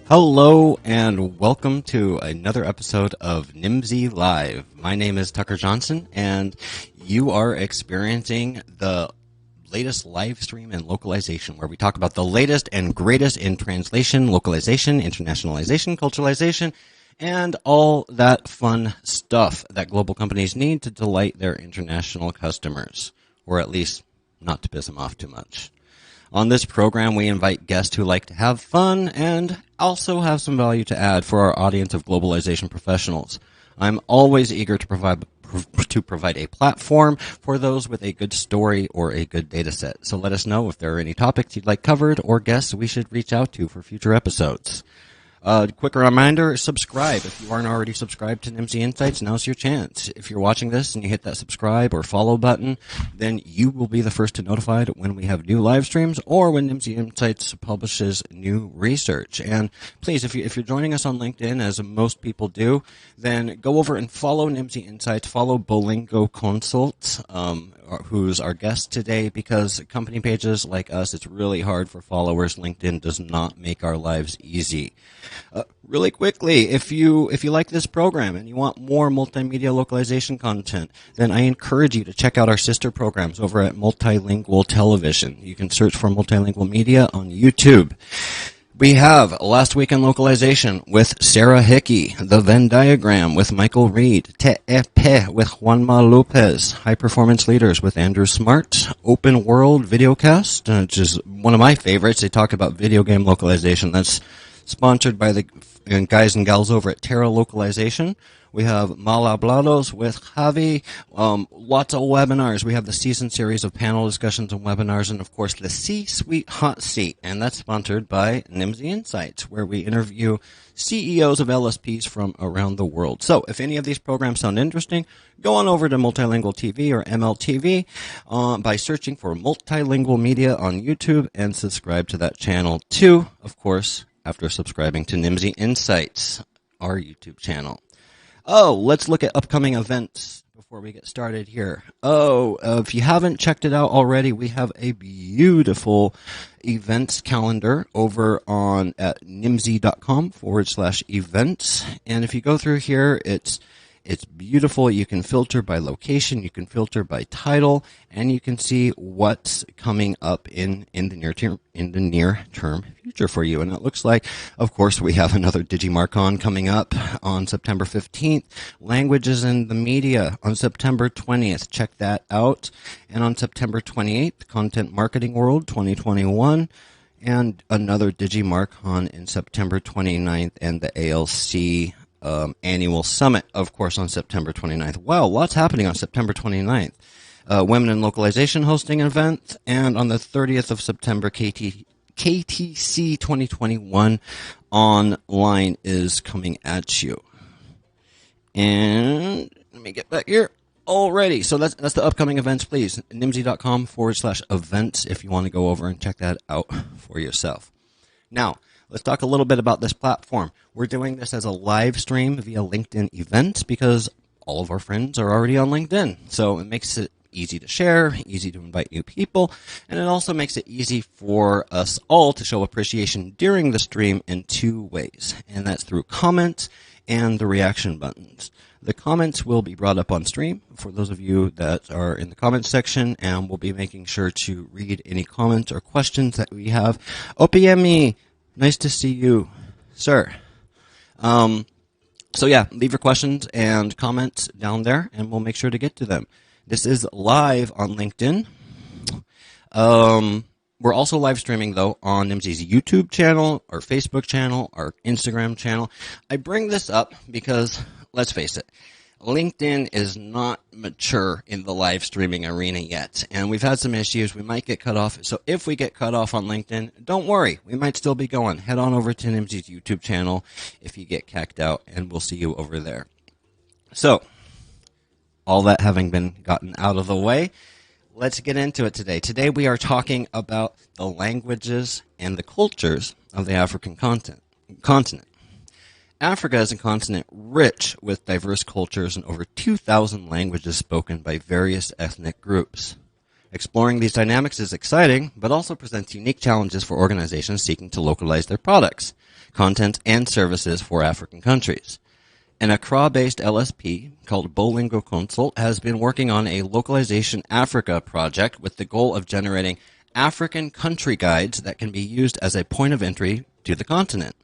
Hello and welcome to another episode of Nimdzi Live. My name is Tucker Johnson and you are experiencing the latest live stream in localization where we talk about the latest and greatest in translation, localization, internationalization, culturalization, and all that fun stuff that global companies need to delight their international customers, or at least not to piss them off too much. On this program, we invite guests who like to have fun and also have some value to add for our audience of globalization professionals. I'm always eager to provide a platform for those with a good story or a good data set. So let us know if there are any topics you'd like covered or guests we should reach out to for future episodes. Quick reminder, subscribe. If you aren't already subscribed to Nimdzi Insights, now's your chance. If you're watching this and you hit that subscribe or follow button, then you will be the first to be notified when we have new live streams or when Nimdzi Insights publishes new research. And please, if you're joining us on LinkedIn, as most people do, then go over and follow Nimdzi Insights, follow Bolingo Consult, who's our guest today, because company pages like us, it's really hard for followers. LinkedIn does not make our lives easy. Really quickly, if you like this program and you want more multimedia localization content, then I encourage you to check out our sister programs over at Multilingual Television. You can search for Multilingual Media on YouTube. We have Last Week in Localization with Sarah Hickey, The Venn Diagram with Michael Reed, TEP with Juanma Lopez, High Performance Leaders with Andrew Smart, Open World Videocast, which is one of my favorites. They talk about video game localization. That's sponsored by the guys and gals over at Terra Localization. We have Mal Hablados with Javi, lots of webinars. We have the season series of panel discussions and webinars, and of course the C-Suite Hot Seat, and that's sponsored by Nimdzi Insights, where we interview CEOs of LSPs from around the world. So if any of these programs sound interesting, go on over to Multilingual TV or MLTV by searching for Multilingual Media on YouTube and subscribe to that channel too, of course, after subscribing to Nimdzi Insights, our YouTube channel. Oh, let's look at upcoming events before we get started here. If you haven't checked it out already, we have a beautiful events calendar over on at nimdzi.com/events. And if you go through here, it's beautiful. You can filter by location, you can filter by title, and you can see what's coming up in the near term future for you. And it looks like, of course, we have another DigiMarcon coming up on September 15th. Languages in the Media on September 20th. Check that out. And on September 28th, Content Marketing World 2021. And another DigiMarcon in September 29th, and the ALC annual summit, of course, on September 29th. Wow, lots happening on September 29th. Women in Localization hosting an event, and on the 30th of September, KTC 2021 online is coming at you. And let me get back here. Alrighty, so that's the upcoming events, please. nimdzi.com/events if you want to go over and check that out for yourself. Now, let's talk a little bit about this platform. We're doing this as a live stream via LinkedIn events because all of our friends are already on LinkedIn. So it makes it easy to share, easy to invite new people, and it also makes it easy for us all to show appreciation during the stream in two ways, and that's through comments and the reaction buttons. The comments will be brought up on stream for those of you that are in the comments section, and we'll be making sure to read any comments or questions that we have. OPME, nice to see you, sir. So yeah, leave your questions and comments down there, and we'll make sure to get to them. This is live on LinkedIn. We're also live streaming, though, on Nimdzi's YouTube channel, our Facebook channel, our Instagram channel. I bring this up because, let's face it, LinkedIn is not mature in the live streaming arena yet, and we've had some issues. We might get cut off. So if we get cut off on LinkedIn, don't worry. We might still be going. Head on over to Nimdzi's YouTube channel if you get cacked out, and we'll see you over there. So, all that having been gotten out of the way, let's get into it today. Today we are talking about the languages and the cultures of the African continent. Africa is a continent rich with diverse cultures and over 2,000 languages spoken by various ethnic groups. Exploring these dynamics is exciting, but also presents unique challenges for organizations seeking to localize their products, content, and services for African countries. An Accra-based LSP called Bolingo Consult has been working on a Localization Africa project with the goal of generating African country guides that can be used as a point of entry to the continent.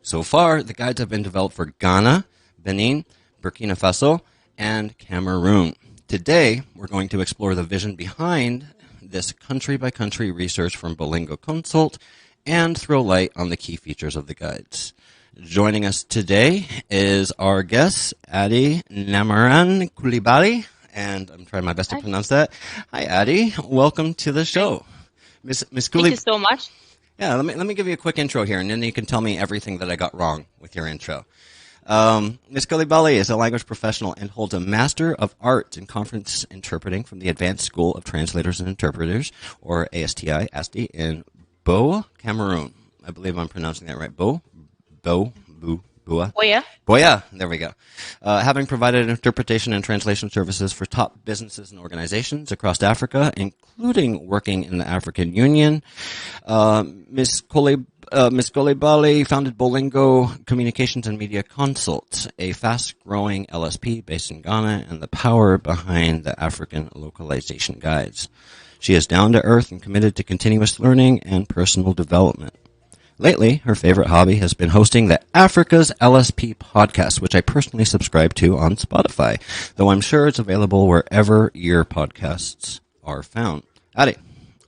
So far, the guides have been developed for Ghana, Benin, Burkina Faso, and Cameroon. Today, we're going to explore the vision behind this country-by-country research from Bolingo Consult and throw light on the key features of the guides. Joining us today is our guest, Ady Namaran Coulibaly, and I'm trying my best to pronounce that. Hi, Ady. Welcome to the show. Miss Coulibaly. Thank you so much. Yeah, let me give you a quick intro here, and then you can tell me everything that I got wrong with your intro. Ms. Coulibaly is a language professional and holds a Master of Arts in Conference Interpreting from the Advanced School of Translators and Interpreters, or ASTI, in Buea, Cameroon. I believe I'm pronouncing that right. Buea? Buea, there we go. Having provided interpretation and translation services for top businesses and organizations across Africa, including working in the African Union, Ms. Coulibaly founded Bolingo Communications and Media Consult, a fast-growing LSP based in Ghana, and the power behind the African localization guides. She is down-to-earth and committed to continuous learning and personal development. Lately, her favorite hobby has been hosting the Africa's LSP Podcast, which I personally subscribe to on Spotify, though I'm sure it's available wherever your podcasts are found. Ady,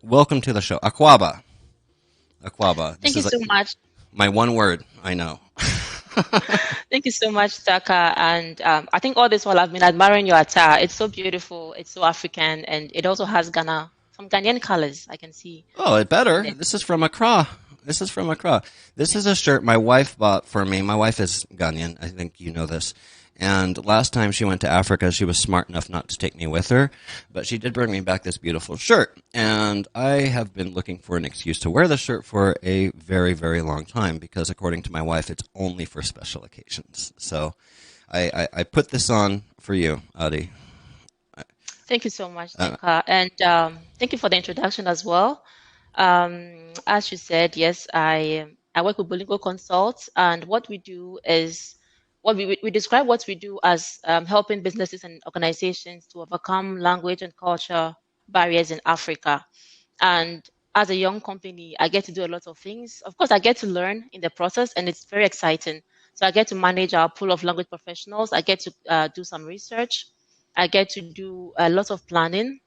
welcome to the show. Akwaba. Thank you so much. My one word, I know. Thank you so much, Taka. And I think all this while I've been admiring your attire. It's so beautiful. It's so African. And it also has some Ghanaian colors I can see. Oh, it better. This is from Accra. This is a shirt my wife bought for me. My wife is Ghanaian. I think you know this. And last time she went to Africa, she was smart enough not to take me with her, but she did bring me back this beautiful shirt. And I have been looking for an excuse to wear the shirt for a very, very long time because, according to my wife, it's only for special occasions. So I put this on for you, Ady. Thank you so much, Taka. And thank you for the introduction as well. As you said, yes, I work with Bolingo Consult, and what we do is we describe what we do as helping businesses and organizations to overcome language and culture barriers in Africa. And as a young company, I get to do a lot of things. Of course, I get to learn in the process, and it's very exciting. So I get to manage our pool of language professionals. I get to do some research. I get to do a lot of planning.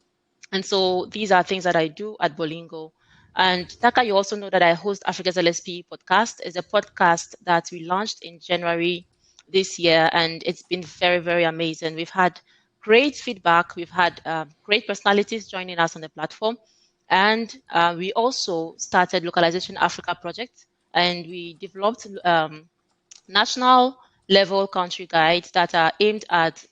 And so these are things that I do at Bolingo. And Taka, you also know that I host Africa's LSP Podcast. It's a podcast that we launched in January this year, and it's been very, very amazing. We've had great feedback. We've had great personalities joining us on the platform. And we also started Localization Africa project, and we developed national level country guides that are aimed at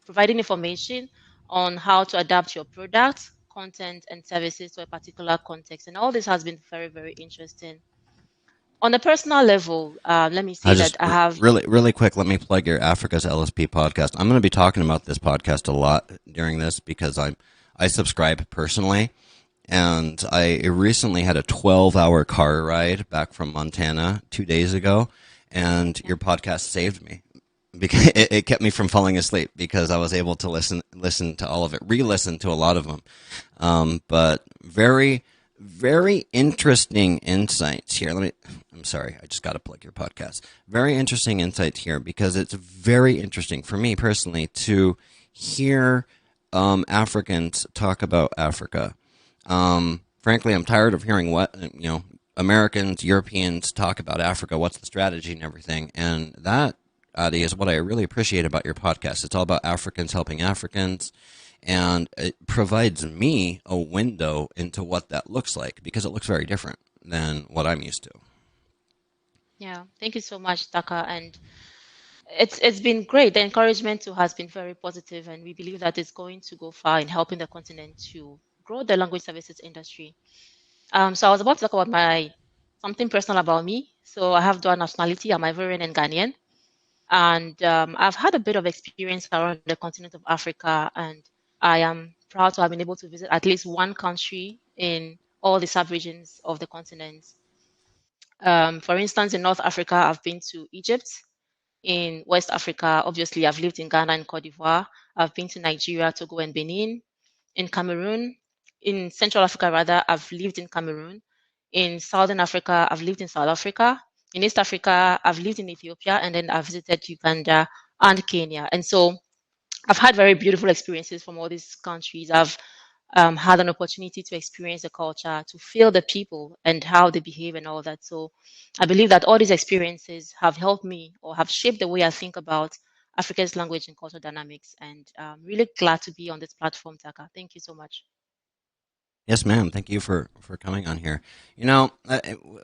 providing information on how to adapt your product, content, and services to a particular context. And all this has been very, very interesting. On a personal level, let me say that I have... Really quick, let me plug your Africa's LSP podcast. I'm going to be talking about this podcast a lot during this because I subscribe personally. And I recently had a 12-hour car ride back from Montana 2 days ago, and your podcast saved me. Because it kept me from falling asleep because I was able to listen to all of it, re-listen to a lot of them. But very, very interesting insights here. I'm sorry, I just got to plug your podcast. Very interesting insights here because it's very interesting for me personally to hear Africans talk about Africa. Frankly, I'm tired of hearing Americans, Europeans talk about Africa. What's the strategy and everything? And that, Ady, is what I really appreciate about your podcast. It's all about Africans helping Africans, and it provides me a window into what that looks like because it looks very different than what I'm used to. Yeah, thank you so much, Taka. And it's been great. The encouragement too has been very positive, and we believe that it's going to go far in helping the continent to grow the language services industry. So I was about to talk about something personal about me. So I have dual nationality. I'm Ivorian and Ghanaian. And I've had a bit of experience around the continent of Africa, and I am proud to have been able to visit at least one country in all the sub-regions of the continent. For instance, in North Africa, I've been to Egypt. In West Africa, obviously, I've lived in Ghana and Cote d'Ivoire. I've been to Nigeria, Togo, and Benin. In Cameroon, in Central Africa, rather, I've lived in Cameroon. In Southern Africa, I've lived in South Africa. In East Africa, I've lived in Ethiopia, and then I've visited Uganda and Kenya. And so I've had very beautiful experiences from all these countries. I've had an opportunity to experience the culture, to feel the people and how they behave and all that. So I believe that all these experiences have helped me or have shaped the way I think about Africa's language and cultural dynamics. And I'm really glad to be on this platform, Taka. Thank you so much. Yes, ma'am. Thank you for coming on here. You know,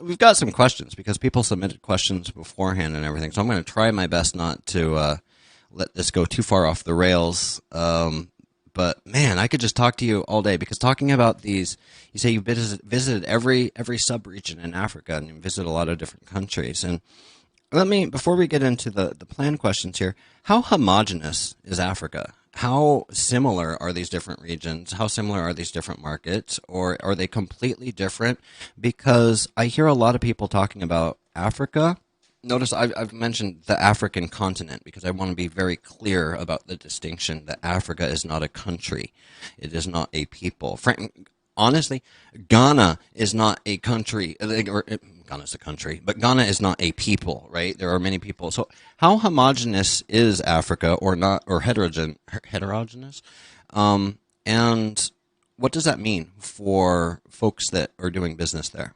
we've got some questions because people submitted questions beforehand and everything. So I'm going to try my best not to let this go too far off the rails. But man, I could just talk to you all day because talking about these, you say you visited every sub-region in Africa and you visit a lot of different countries. And before we get into the planned questions here, how homogenous is Africa? How similar are these different regions? How similar are these different markets? Or are they completely different? Because I hear a lot of people talking about Africa. Notice I've mentioned the African continent because I want to be very clear about the distinction that Africa is not a country. It is not a people. Honestly, Ghana is not a country. Ghana's a country, but Ghana is not a people, right? There are many people. So how homogeneous is Africa or not, or heterogeneous? And what does that mean for folks that are doing business there?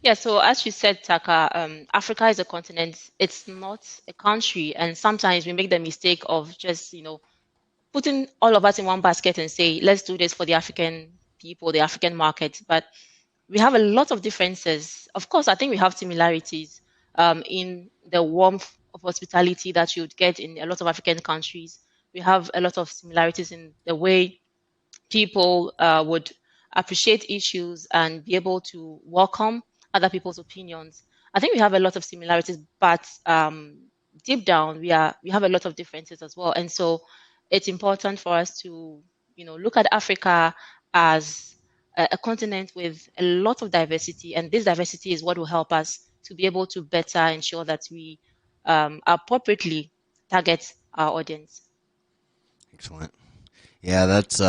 Yeah, so as you said, Taka, Africa is a continent. It's not a country. And sometimes we make the mistake of just, putting all of us in one basket and say, let's do this for the African people, the African market. But we have a lot of differences. Of course, I think we have similarities in the warmth of hospitality that you'd get in a lot of African countries. We have a lot of similarities in the way people would appreciate issues and be able to welcome other people's opinions. I think we have a lot of similarities, but deep down we have a lot of differences as well. And so it's important for us to look at Africa as a continent with a lot of diversity, and this diversity is what will help us to be able to better ensure that we appropriately target our audience. Excellent. Yeah, that's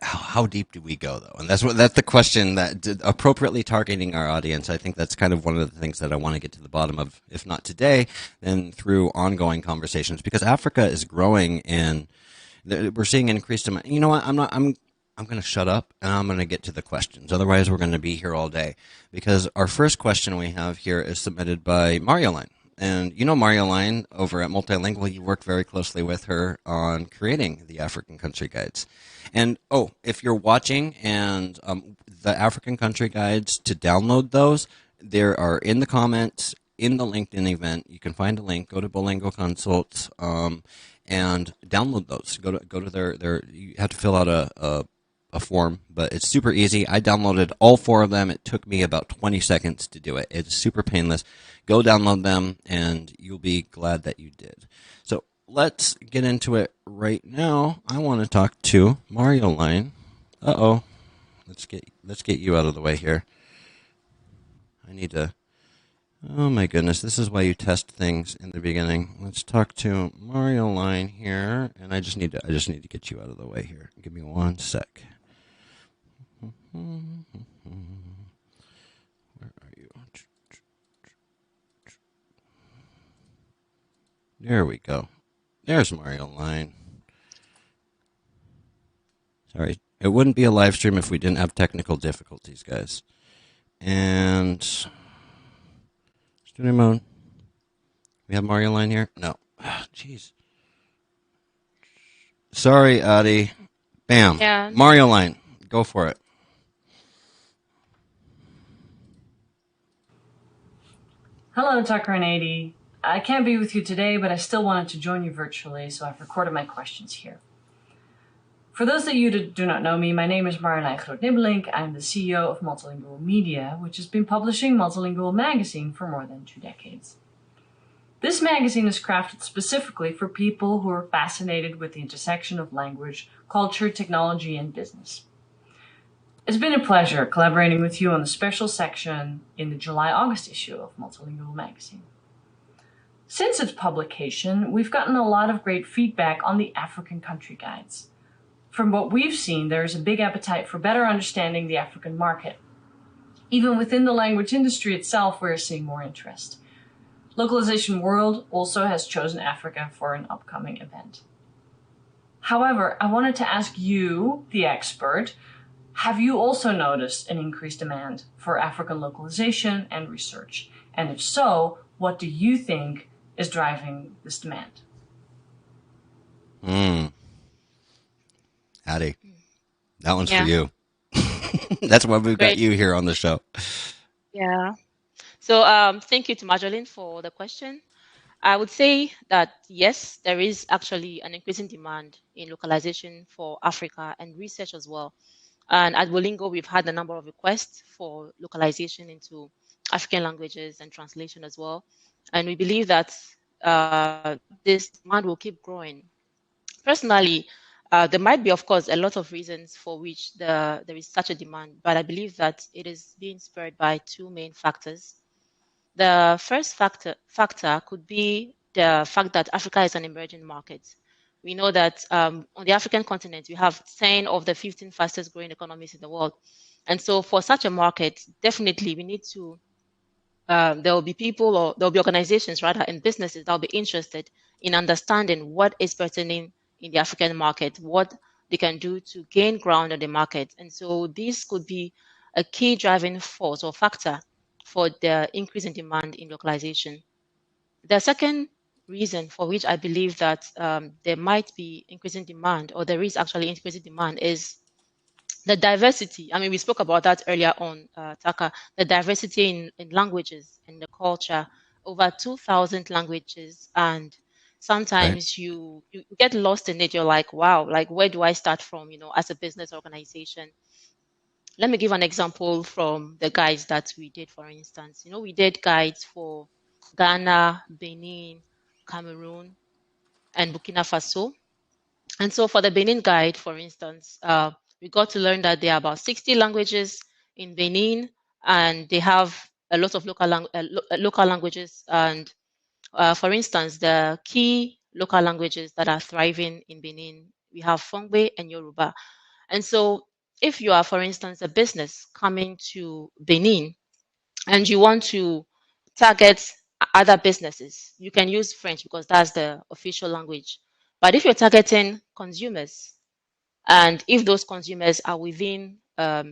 how deep do we go though? And that's the question, that appropriately targeting our audience. I think that's kind of one of the things that I want to get to the bottom of, if not today, then through ongoing conversations, because Africa is growing and we're seeing an increased amount. You know what? I'm going to shut up and I'm going to get to the questions. Otherwise, we're going to be here all day, because our first question we have here is submitted by Marioline. And you know Marioline over at Multilingual. You worked very closely with her on creating the African Country Guides. And, if you're watching, and the African Country Guides, to download those, there are in the comments, in the LinkedIn event. You can find a link. Go to Bolingo Consult and download those. Go to their you have to fill out a form, but it's super easy. I downloaded all 4 of them. It took me about 20 seconds to do it. It's super painless. Go download them, and you'll be glad that you did. So let's get into it right now. I want to talk to Marioline. Let's get you out of the way here. I need to. Oh my goodness, this is why you test things in the beginning. Let's talk to Marioline here, and I just need to get you out of the way here. Give me 1 sec. Where are you? There we go. There's Marioline. Sorry, it wouldn't be a live stream if we didn't have technical difficulties, guys. And Studio Mode. We have Marioline here? No. Jeez. Sorry, Ady. Bam. Yeah. Marioline, go for it. Hello, Tucker and Ady. I can't be with you today, but I still wanted to join you virtually, so I've recorded my questions here. For those of you that do not know me, my name is Marjolein Groot-Nibelink. I'm the CEO of Multilingual Media, which has been publishing Multilingual magazine for more than 2 decades. This magazine is crafted specifically for people who are fascinated with the intersection of language, culture, technology, and business. It's been a pleasure collaborating with you on the special section in the July-August issue of Multilingual Magazine. Since its publication, we've gotten a lot of great feedback on the African country guides. From what we've seen, there is a big appetite for better understanding the African market. Even within the language industry itself, we're seeing more interest. Localization World also has chosen Africa for an upcoming event. However, I wanted to ask you, the expert, have you also noticed an increased demand for African localization and research? And if so, what do you think is driving this demand? Ady, that one's for you. That's why we've got you here on the show. Yeah. So thank you to Marjolaine for the question. I would say that yes, there is actually an increasing demand in localization for Africa and research as well. And at Bolingo, we've had a number of requests for localization into African languages and translation as well. And we believe that this demand will keep growing. Personally, there might be, of course, a lot of reasons for which there is such a demand, but I believe that it is being spurred by two main factors. The first factor could be the fact that Africa is an emerging market. We know that on the African continent, we have 10 of the 15 fastest growing economies in the world. And so for such a market, definitely we need to, there will be people or there will be organizations rather and businesses that will be interested in understanding what is pertaining in the African market, what they can do to gain ground on the market. And so this could be a key driving force or factor for the increase in demand in localization. The second reason for which I believe that there might be increasing demand, or there is actually increasing demand, is the diversity. I mean, we spoke about that earlier on, Taka, the diversity in languages and the culture, over 2,000 languages. And sometimes you get lost in it. You're like, wow, like where do I start from, as a business organization? Let me give an example from the guides that we did, for instance. We did guides for Ghana, Benin, Cameroon, and Burkina Faso. And so for the Benin guide, for instance, we got to learn that there are about 60 languages in Benin, and they have a lot of local languages. And for instance, the key local languages that are thriving in Benin, we have Fongbe and Yoruba. And so if you are, for instance, a business coming to Benin and you want to target other businesses, you can use French because that's the official language. But if you're targeting consumers, and if those consumers are within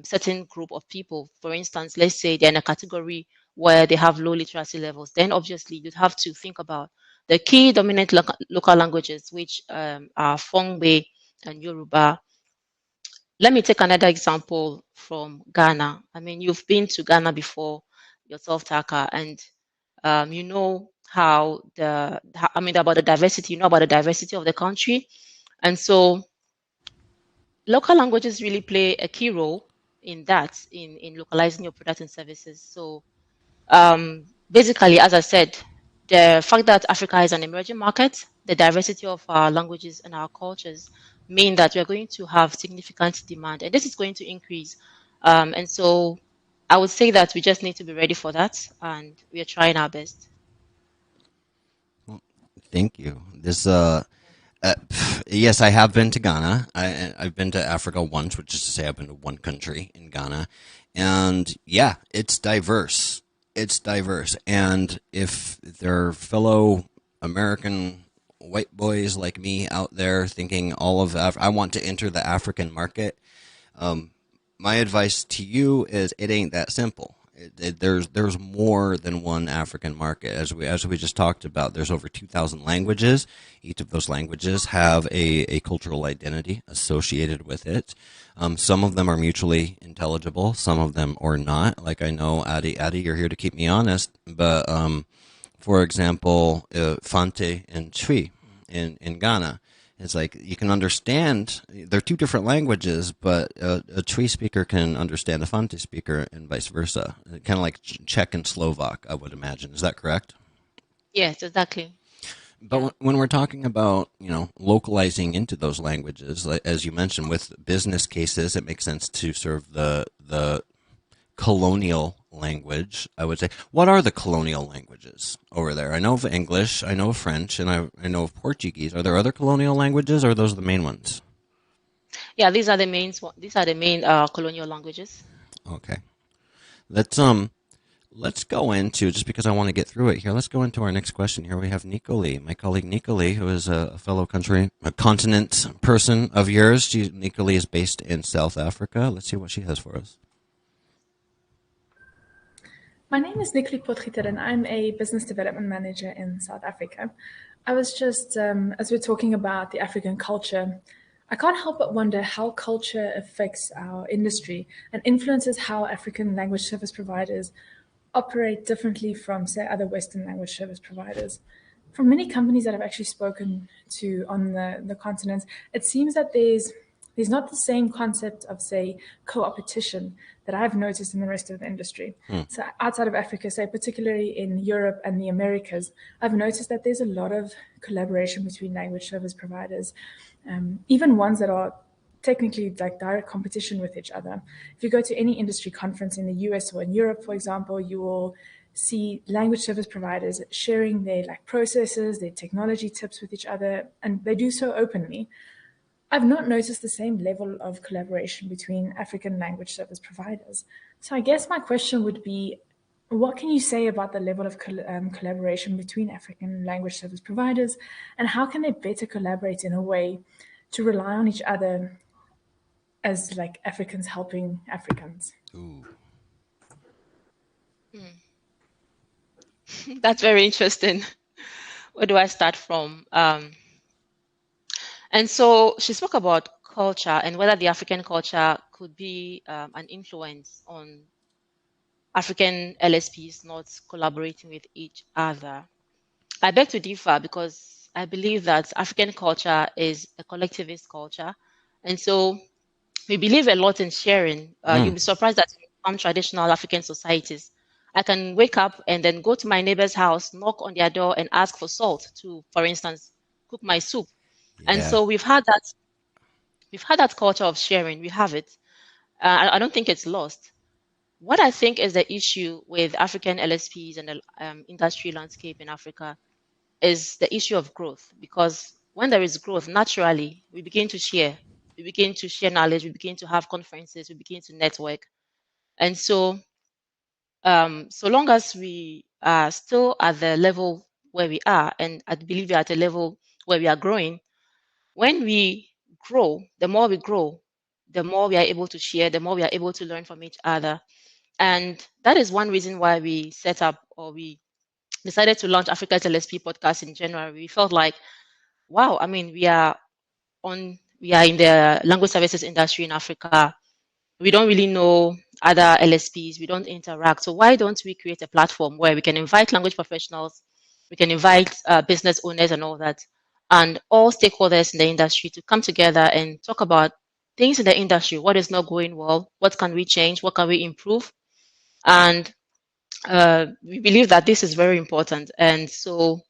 certain group of people, for instance, let's say they're in a category where they have low literacy levels, then obviously you'd have to think about the key dominant local languages, which are Fongbe and Yoruba. Let me take another example from Ghana. I mean, you've been to Ghana before yourself, Taka, and you know about the diversity, about the diversity of the country. And so local languages really play a key role in that, in localizing your products and services. So basically, as I said, the fact that Africa is an emerging market, the diversity of our languages and our cultures mean that we're going to have significant demand, and this is going to increase. And so I would say that we just need to be ready for that, and we are trying our best. Well, thank you. Yes, I have been to Ghana. I've been to Africa once, which is to say I've been to one country in Ghana. And yeah, it's diverse. It's diverse. And if there are fellow American white boys like me out there thinking I want to enter the African market, my advice to you is it ain't that simple. There's more than one African market. As we just talked about, there's over 2,000 languages. Each of those languages have a cultural identity associated with it. Some of them are mutually intelligible. Some of them are not. Like I know, Ady, you're here to keep me honest. But for example, Fante and Twi in Ghana. It's like you can understand, they're two different languages, but a Twi speaker can understand a Fante speaker and vice versa. Kind of like Czech and Slovak, I would imagine. Is that correct? Yes, exactly. But when we're talking about, localizing into those languages, like, as you mentioned, with business cases, it makes sense to serve the colonial language, I would say. What are the colonial languages over there? I know of English, I know of French, and I know of Portuguese. Are there other colonial languages, or are those the main ones? Yeah, these are the main colonial languages. Okay. Let's go into, just because I want to get through it here, let's go into our next question here. We have Nicole, my colleague Nicole, who is a fellow continent person of yours. Nicole is based in South Africa. Let's see what she has for us. My name is Nicole Potgieter and I'm a business development manager in South Africa. I was just, as we're talking about the African culture, I can't help but wonder how culture affects our industry and influences how African language service providers operate differently from, say, other Western language service providers. From many companies that I've actually spoken to on the continent, it seems that there's not the same concept of, say, co-opetition that I've noticed in the rest of the industry. So outside of Africa, say particularly in Europe and the Americas, I've noticed that there's a lot of collaboration between language service providers, even ones that are technically like direct competition with each other. If you go to any industry conference in the US or in Europe, for example, you will see language service providers sharing their processes, their technology tips with each other, and they do so openly. I've not noticed the same level of collaboration between African language service providers. So I guess my question would be, what can you say about the level of collaboration between African language service providers, and how can they better collaborate in a way to rely on each other as Africans helping Africans? Ooh. That's very interesting. Where do I start from? And so she spoke about culture and whether the African culture could be an influence on African LSPs not collaborating with each other. I beg to differ because I believe that African culture is a collectivist culture. And so we believe a lot in sharing. You'll be surprised that in some traditional African societies, I can wake up and then go to my neighbor's house, knock on their door, and ask for salt to, for instance, cook my soup. And Yeah. so we've had that culture of sharing. We have it. I don't think it's lost. What I think is the issue with African LSPs and the industry landscape in Africa is the issue of growth. Because when there is growth, naturally, we begin to share. We begin to share knowledge. We begin to have conferences. We begin to network. And so, so long as we are still at the level where we are, and I believe we're at a level where we are growing, when we grow, the more we grow, the more we are able to share, the more we are able to learn from each other. And that is one reason why we set up, or we decided to launch Africa's LSP podcast in January. We felt like, wow, I mean, we are in the language services industry in Africa. We don't really know other LSPs. We don't interact. So why don't we create a platform where we can invite language professionals, we can invite business owners and all that, and all stakeholders in the industry to come together and talk about things in the industry. What is not going well? What can we change? What can we improve? And we believe that this is very important. And so,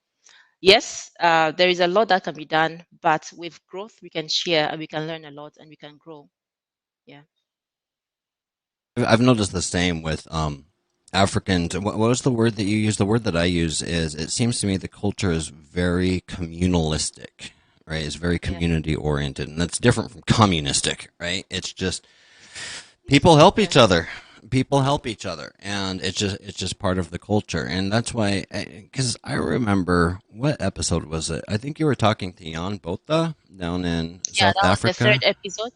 yes, there is a lot that can be done, but with growth, we can share and we can learn a lot and we can grow. Yeah. I've noticed the same with Africans. What was the word that you used? The word that I use is, it seems to me the culture is very communalistic, right? It's very community oriented, and that's different from communistic, right? It's just people help each other. People help each other, and it's just part of the culture. And that's why, because I remember, what episode was it? I think you were talking to Jan Botha down in South that was Africa. the third episode.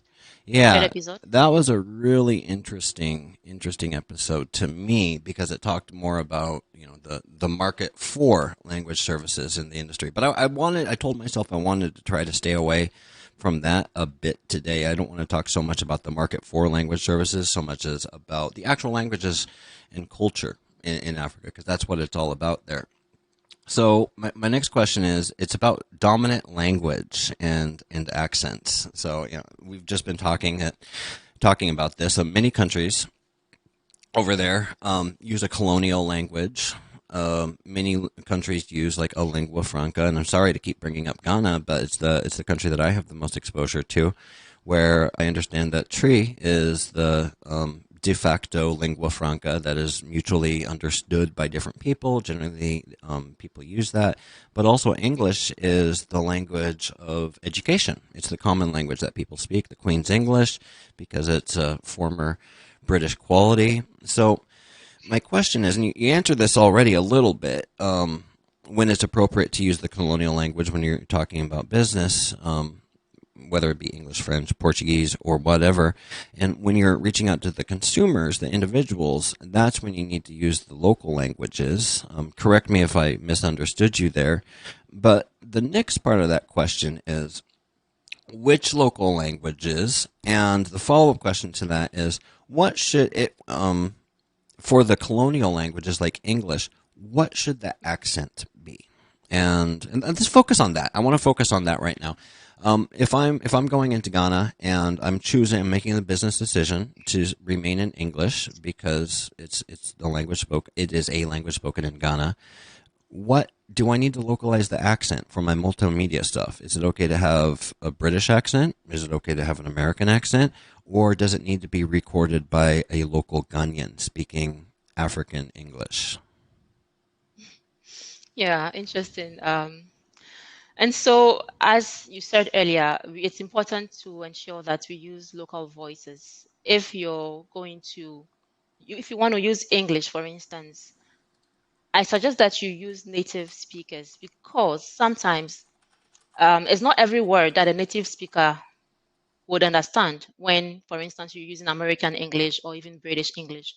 Yeah, that was a really interesting episode to me, because it talked more about the market for language services in the industry. But I told myself I wanted to try to stay away from that a bit today. I don't want to talk so much about the market for language services so much as about the actual languages and culture in Africa, because that's what it's all about there. So my next question is, it's about dominant language and accents. So we've just been talking about this. Many countries over there use a colonial language. many countries use like a lingua franca, and I'm sorry to keep bringing up Ghana, but it's the country that I have the most exposure to, where I understand that Tree is the de facto lingua franca that is mutually understood by different people. Generally, people use that, but also English is the language of education. It's the common language that people speak, the Queen's English, because it's a former British quality. So my question is, and you answered this already a little bit, when it's appropriate to use the colonial language when you're talking about business, whether it be English, French, Portuguese, or whatever. And when you're reaching out to the consumers, the individuals, that's when you need to use the local languages. Correct me if I misunderstood you there. But the next part of that question is, which local languages? And the follow-up question to that is, what should it, for the colonial languages like English, what should the accent be? And let's focus on that. I want to focus on that right now. If I'm going into Ghana and I'm making the business decision to remain in English because it's the language spoken, it is a language spoken in Ghana. What do I need to localize the accent for my multimedia stuff? Is it okay to have a British accent? Is it okay to have an American accent? Or does it need to be recorded by a local Ghanaian speaking African English? Yeah, interesting. And so, as you said earlier, it's important to ensure that we use local voices. If you want to use English, for instance, I suggest that you use native speakers, because sometimes it's not every word that a native speaker would understand when, for instance, you're using American English or even British English.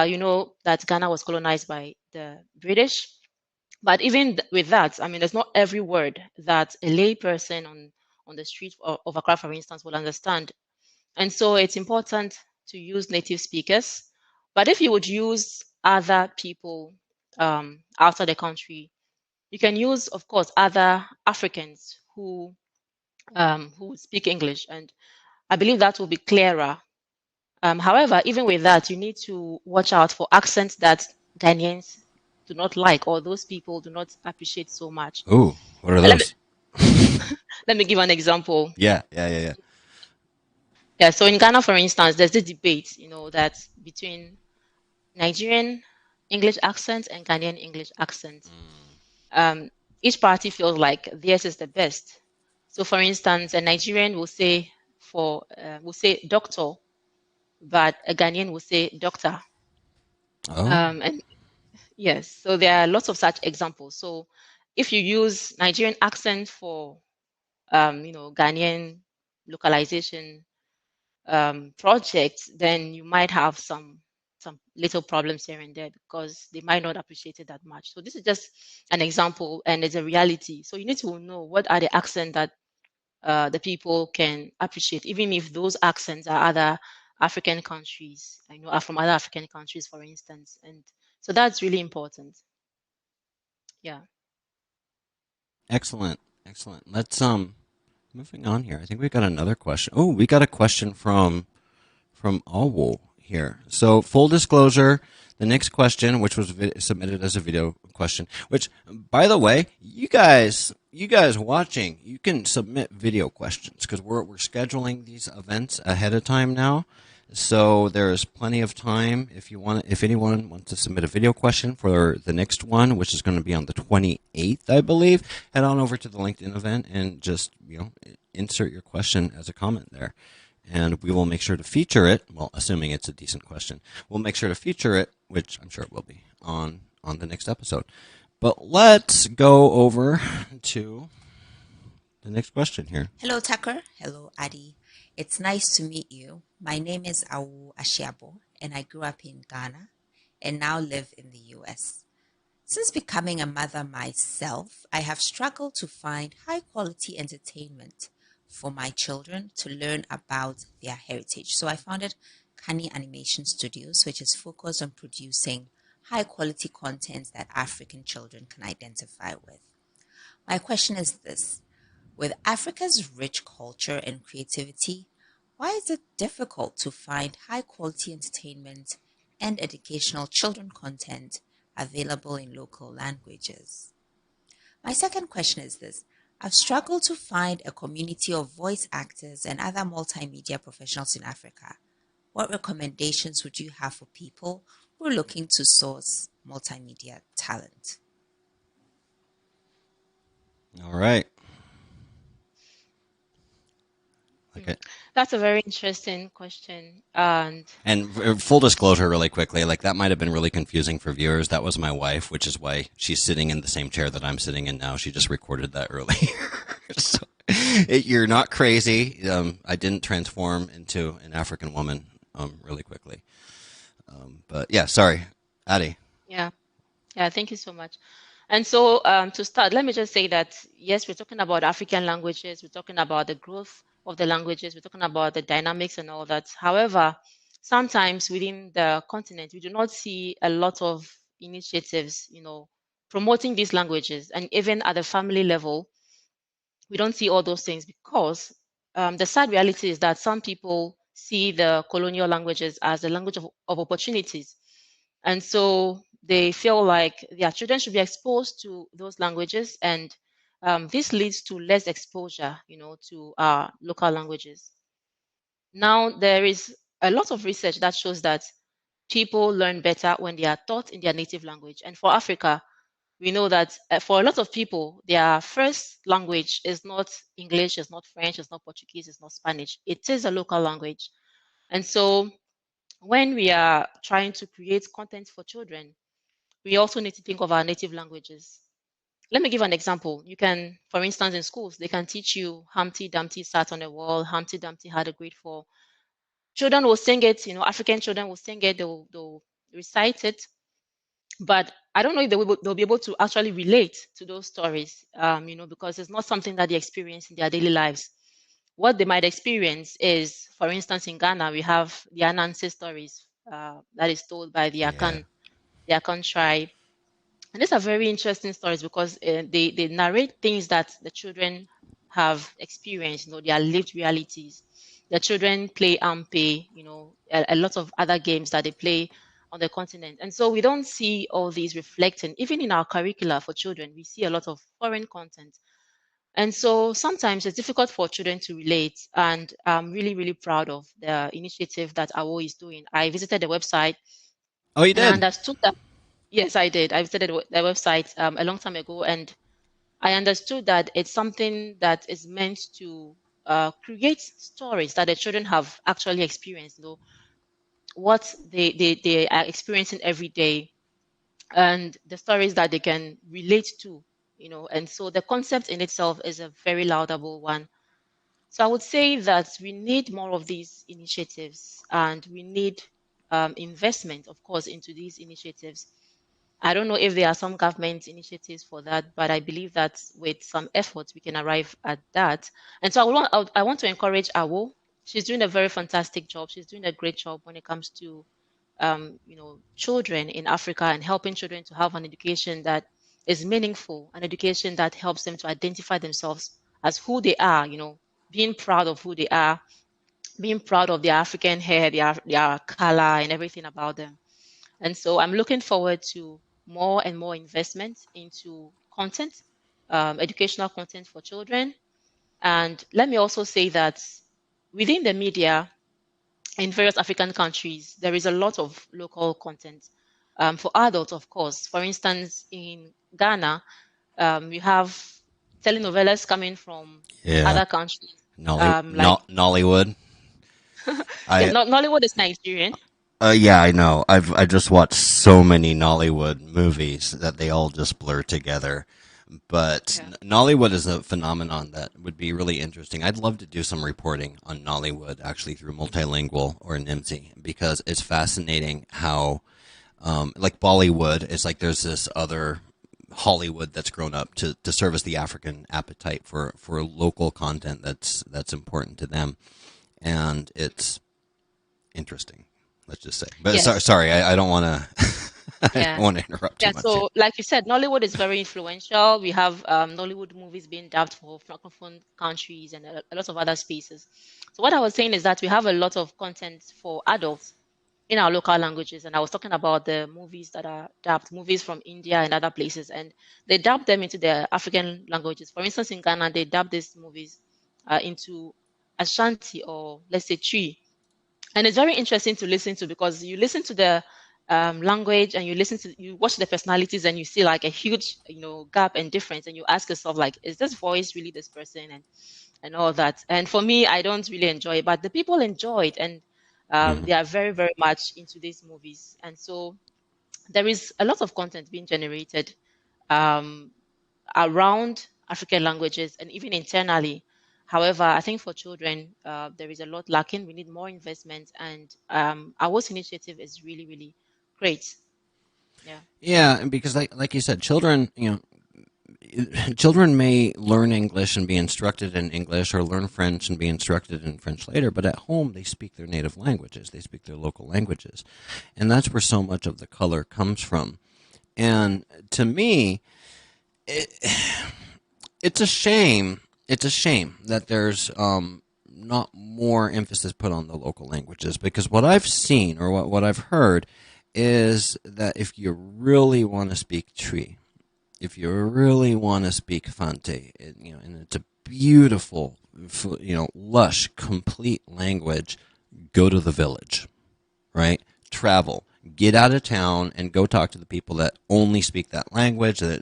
You know that Ghana was colonized by the British. But even with that, I mean, there's not every word that a lay person on the street of Accra, for instance, will understand. And so it's important to use native speakers. But if you would use other people outside the country, you can use, of course, other Africans who speak English, and I believe that will be clearer. However, even with that, you need to watch out for accents that Ghanaians do not like, or those people do not appreciate so much. Ooh, what are Let me, those? let me give an example. Yeah. Yeah, so in Ghana, for instance, there's this debate, that between Nigerian English accent and Ghanaian English accent. Each party feels like theirs is the best. So, for instance, a Nigerian will say doctor, but a Ghanaian will say doctor. Oh. And yes, so there are lots of such examples. So, if you use Nigerian accent for Ghanaian localization projects, then you might have some little problems here and there because they might not appreciate it that much. So this is just an example, and it's a reality. So you need to know what are the accents that the people can appreciate, even if those accents are other African countries. Are from other African countries, for instance, and so that's really important. Yeah. Excellent. Let's moving on here. I think we got another question. Oh, we got a question from Alwo here. So full disclosure, the next question, which was submitted as a video question, which, by the way, you guys watching, you can submit video questions because we're scheduling these events ahead of time now. So there's plenty of time if anyone wants to submit a video question for the next one, which is going to be on the 28th, I believe. Head on over to the LinkedIn event and just insert your question as a comment there, and we will make sure to feature it. Well, assuming it's a decent question, we'll make sure to feature it, which I'm sure it will be on the next episode. But let's go over to the next question here. Hello, Tucker. Hello, Ady. It's nice to meet you. My name is Awu Ashiabo, and I grew up in Ghana and now live in the US. Since becoming a mother myself, I have struggled to find high-quality entertainment for my children to learn about their heritage. So I founded Kani Animation Studios, which is focused on producing high-quality content that African children can identify with. My question is this. With Africa's rich culture and creativity, why is it difficult to find high-quality entertainment and educational children content available in local languages? My second question is this. I've struggled to find a community of voice actors and other multimedia professionals in Africa. What recommendations would you have for people who are looking to source multimedia talent? All right. Okay. That's a very interesting question. And full disclosure, really quickly, like that might have been really confusing for viewers. That was my wife, which is why she's sitting in the same chair that I'm sitting in now. She just recorded that earlier. So, you're not crazy. I didn't transform into an African woman really quickly. But yeah, sorry, Ady. yeah, thank you so much. And so to start, let me just say that, yes, we're talking about African languages. We're talking about the growth of the languages. We're talking about the dynamics and all that. However, sometimes within the continent, we do not see a lot of initiatives, promoting these languages. And even at the family level, we don't see all those things because the sad reality is that some people see the colonial languages as a language of opportunities. And so they feel like their children should be exposed to those languages, and this leads to less exposure, to local languages. Now, there is a lot of research that shows that people learn better when they are taught in their native language. And for Africa, we know that for a lot of people, their first language is not English, it's not French, it's not Portuguese, it's not Spanish. It is a local language. And so when we are trying to create content for children, we also need to think of our native languages. Let me give an example. You can, for instance, in schools, they can teach you Humpty Dumpty sat on a wall, Humpty Dumpty had a great fall. Children will sing it, African children will sing it, they'll recite it. But I don't know if they'll be able to actually relate to those stories, because it's not something that they experience in their daily lives. What they might experience is, for instance, in Ghana, we have the Anansi stories that is told by the Akan tribe. And these are very interesting stories because they narrate things that the children have experienced, their lived realities. The children play Ampe, a lot of other games that they play on the continent. And so we don't see all these reflecting, even in our curricula for children, we see a lot of foreign content. And so sometimes it's difficult for children to relate. And I'm really, really proud of the initiative that AWO is doing. I visited the website. Oh, you did? And I understood that. Yes, I did. I visited the website a long time ago, and I understood that it's something that is meant to create stories that the children have actually experienced, what they are experiencing every day, and the stories that they can relate to, and so the concept in itself is a very laudable one. So I would say that we need more of these initiatives, and we need investment, of course, into these initiatives. I don't know if there are some government initiatives for that, but I believe that with some efforts, we can arrive at that. And so I want to encourage AWO. She's doing a very fantastic job. She's doing a great job when it comes to, children in Africa and helping children to have an education that is meaningful, an education that helps them to identify themselves as who they are, being proud of who they are, being proud of their African hair, their color, and everything about them. And so I'm looking forward to more and more investment into content, educational content for children. And let me also say that within the media in various African countries, there is a lot of local content for adults, of course. For instance, in Ghana, we have telenovelas coming from other countries. Nollywood. Nollywood is Nigerian. Yeah, I know. I just watched so many Nollywood movies that they all just blur together. But Nollywood is a phenomenon that would be really interesting. I'd love to do some reporting on Nollywood, actually through Multilingual or Nimdzi, because it's fascinating how, like Bollywood, it's like there's this other Hollywood that's grown up to service the African appetite for local content that's important to them, and it's interesting. Let's just say. But Yes. sorry, I don't want to. I don't want to interrupt too much. So like you said, Nollywood is very influential. We have Nollywood movies being dubbed for francophone countries and a lot of other spaces. So what I was saying is that we have a lot of content for adults. in our local languages. And I was talking about the movies that are dubbed, movies from India and other places, and they dub them into their African languages. For instance, in Ghana, they dub these movies into Ashanti, or let's say Tree. And it's very interesting to listen to, because you listen to the language, and you watch the personalities, and you see like a huge gap and difference, and you ask yourself, like, is this voice really this person, and all that. And for me, I don't really enjoy it, but the people enjoy it, and they are very, very much into these movies. And so there is a lot of content being generated um, around African languages and even internally. However, I think for children, there is a lot lacking. We need more investment, and our initiative is really, really great. Yeah. Yeah, and because like you said, children, children may learn English and be instructed in English, or learn French and be instructed in French later, but at home they speak their native languages. They speak their local languages. And that's where so much of the color comes from. And to me, it's a shame. It's a shame that there's not more emphasis put on the local languages, because what I've seen, or what I've heard, is that if you really want to speak Tree, if you really want to speak Fante, and it's a beautiful, lush, complete language, go to the village, right? Travel, get out of town, and go talk to the people that only speak that language. That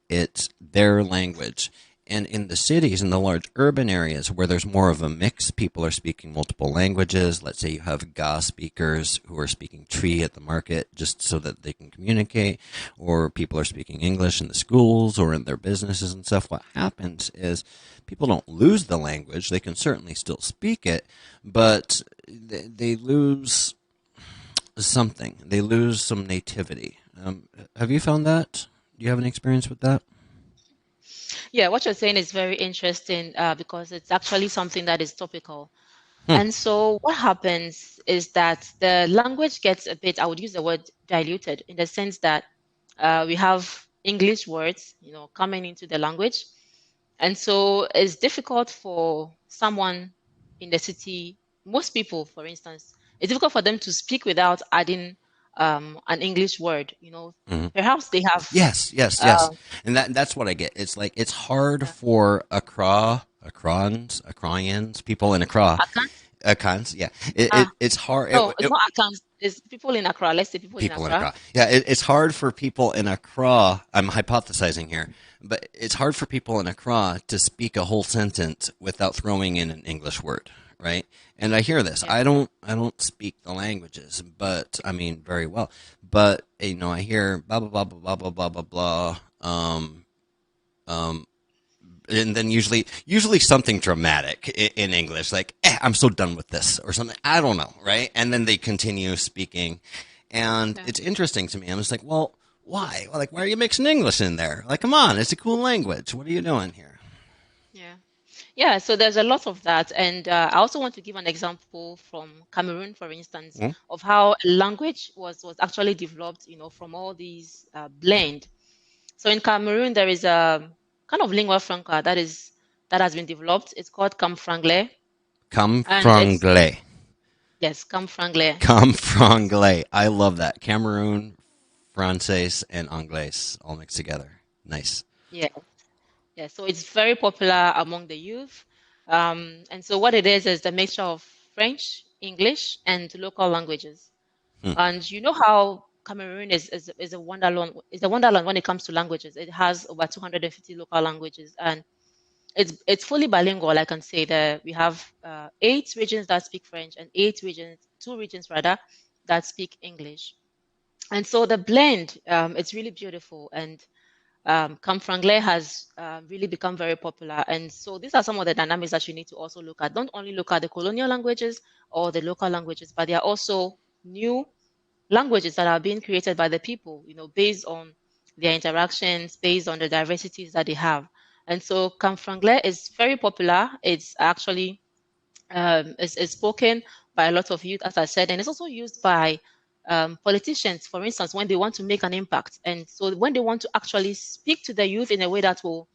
it's their language. And in the cities, in the large urban areas where there's more of a mix, people are speaking multiple languages. Let's say you have Ga speakers who are speaking Tree at the market just so that they can communicate, or people are speaking English in the schools or in their businesses and stuff. What happens is people don't lose the language. They can certainly still speak it, but they lose something. They lose some nativity. Have you found that? Do you have any experience with that? Yeah, what you're saying is very interesting, because it's actually something that is topical. And so what happens is that the language gets a bit, I would use the word diluted, in the sense that we have English words, coming into the language. And so it's difficult for someone in the city, most people, for instance, it's difficult for them to speak without adding an English word. Perhaps they have. Yes. And that's what I get. It's like, it's hard for Accraians, people in Accra. Akans, yeah. It's hard. No, it's not Akans. It's people in Accra. Let's say people in Accra. Yeah, it's hard for people in Accra. I'm hypothesizing here, but it's hard for people in Accra to speak a whole sentence without throwing in an English word, right? And I hear this. Yeah. I don't speak the languages, but I mean very well. But I hear blah blah blah blah blah blah blah blah. And then usually something dramatic in English, like, I'm so done with this, or something. I don't know, right? And then they continue speaking. And it's interesting to me. I'm just like, well, why? Like, why are you mixing English in there? Like, come on, it's a cool language. What are you doing here? Yeah, so there's a lot of that. And I also want to give an example from Cameroon, for instance, of how a language was actually developed, from all these blend. So in Cameroon, there is a kind of lingua franca that has been developed. It's called Camfranglais. Camfranglais. Yes, Camfranglais. Camfranglais. I love that. Cameroon, Français, and Anglais all mixed together. Nice. Yeah. So it's very popular among the youth. And so what it is the mixture of French, English, and local languages. And you know how Cameroon is a wonderland. It's a wonderland when it comes to languages. It has over 250 local languages, and it's fully bilingual. I can say that we have 8 regions that speak French, and 2 regions rather, that speak English. And so the blend, it's really beautiful, and Camfranglais has really become very popular. And so these are some of the dynamics that you need to also look at. Don't only look at the colonial languages or the local languages, but there are also new languages that are being created by the people, based on their interactions, based on the diversities that they have. And so Camfranglais is very popular. It's actually is spoken by a lot of youth, as I said, and it's also used by politicians, for instance, when they want to make an impact. And so when they want to actually speak to the youth in a way that will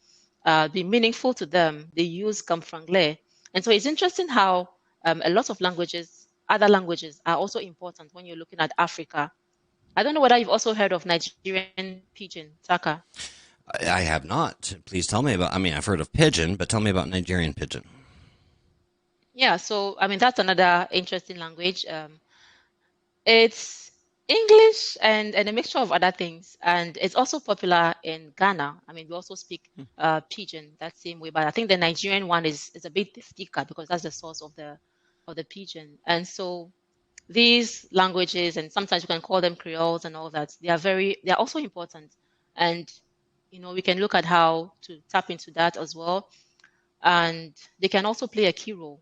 be meaningful to them, they use Camfranglais. And so it's interesting how a lot of languages other languages are also important when you're looking at Africa. I don't know whether you've also heard of Nigerian Pigeon, Taka. I have not. Please tell me about. I mean, I've heard of pigeon, but tell me about Nigerian pigeon. Yeah, so I mean that's another interesting language. It's English and a mixture of other things, and it's also popular in Ghana. I mean, we also speak Pidgin that same way, but I think the Nigerian one is a bit thicker because that's the source of the Pidgin. And so these languages, and sometimes you can call them Creoles and all that, they are also important, and we can look at how to tap into that as well, and they can also play a key role,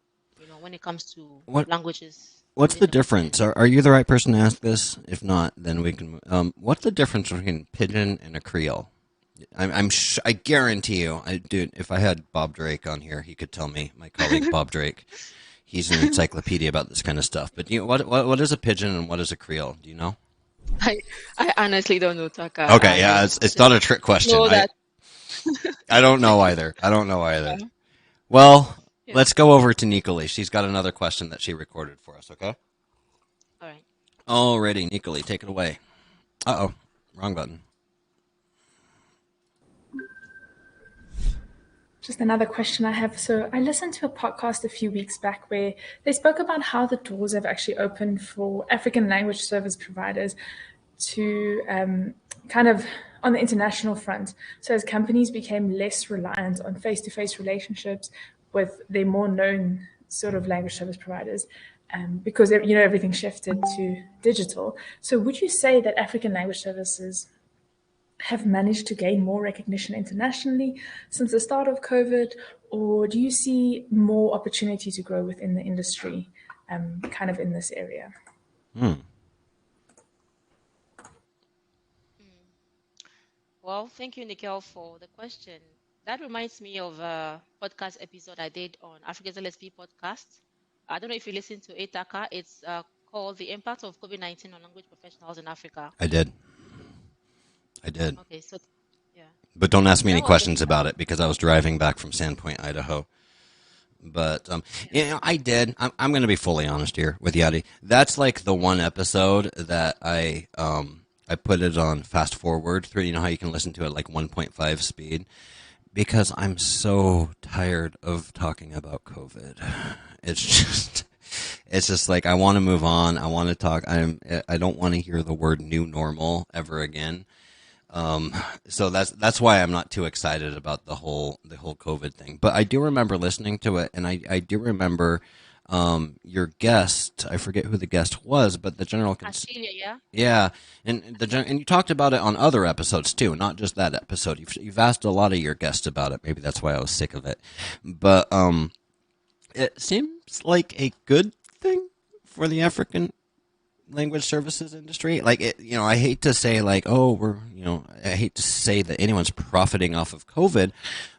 when it comes to languages. What's the difference? Are you the right person to ask this? If not, then we can. What's the difference between pigeon and a Creole? I guarantee you, dude. If I had Bob Drake on here, he could tell me. My colleague Bob Drake, he's an encyclopedia about this kind of stuff. But what is a pigeon and what is a Creole? Do you know? I honestly don't know, Taka. Okay, yeah, it's not a trick question. I don't know either. Yeah. Well. Yeah. Let's go over to Nicole. She's got another question that she recorded for us, okay? All right. Alrighty, Nicole, take it away. Uh-oh, wrong button. Just another question I have. So I listened to a podcast a few weeks back where they spoke about how the doors have actually opened for African language service providers to kind of on the international front. So as companies became less reliant on face-to-face relationships with their more known sort of language service providers, because everything shifted to digital. So would you say that African language services have managed to gain more recognition internationally since the start of COVID, or do you see more opportunity to grow within the industry kind of in this area? Well, thank you, Nicole, for the question. That reminds me of a podcast episode I did on Africa's LSP Podcast. I don't know if you listened to it, Taka. It's called The Impact of COVID-19 on Language Professionals in Africa. I did. Okay, so, yeah. But don't ask me any questions about it because I was driving back from Sandpoint, Idaho. But, I did. I'm going to be fully honest here with Ady. That's like the one episode that I put it on fast forward through, how you can listen to it like 1.5 speed. Because I'm so tired of talking about COVID. It's just like I want to move on. I want to talk. I don't want to hear the word new normal ever again. So that's why I'm not too excited about the whole COVID thing. But I do remember listening to it, and I do remember your guest. I forget who the guest was, but the general. Yeah, and you talked about it on other episodes too, not just that episode. You've asked a lot of your guests about it. Maybe that's why I was sick of it. But it seems like a good thing for the African language services industry. Like I hate to say like, I hate to say that anyone's profiting off of COVID,